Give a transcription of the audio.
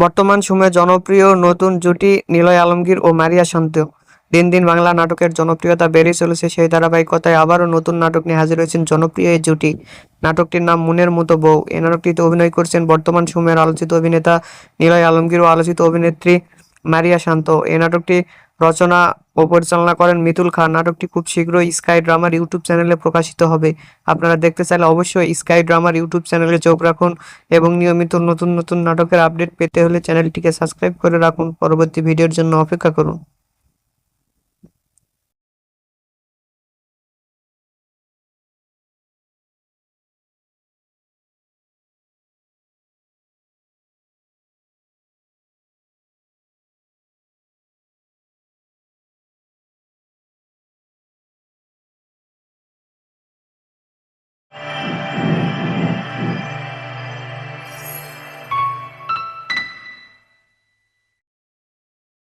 বর্তমান সময়ে জনপ্রিয় নতুন জুটি নিলয় আলমগীর ও মারিয়া শান্ত। দিন দিন বাংলা নাটকের জনপ্রিয়তা বেড়েই চলেছে, সেই ধারাবাহিকতায় আবারও নতুন নাটক নিয়ে হাজির হয়েছেন জনপ্রিয় এই জুটি। নাটকটির নাম মনের মতো বউ। এই নাটকটিতে অভিনয় করছেন বর্তমান সময়ের আলোচিত অভিনেতা নিলয় আলমগীর ও আলোচিত অভিনেত্রী মারিয়া শান্ত। এই নাটকটি রচনা ও পরিচালনা করেন মিতুল খান। নাটকটি খুব শীঘ্রই স্কাই ড্রামার ইউটিউব চ্যানেলে প্রকাশিত হবে। আপনারা দেখতে চাইলে অবশ্যই স্কাই ড্রামার ইউটিউব চ্যানেলে চোখ রাখুন এবং নিয়মিত নতুন নতুন নাটকের আপডেট পেতে হলে চ্যানেলটিকে সাবস্ক্রাইব করে রাখুন। পরবর্তী ভিডিওর জন্য অপেক্ষা করুন।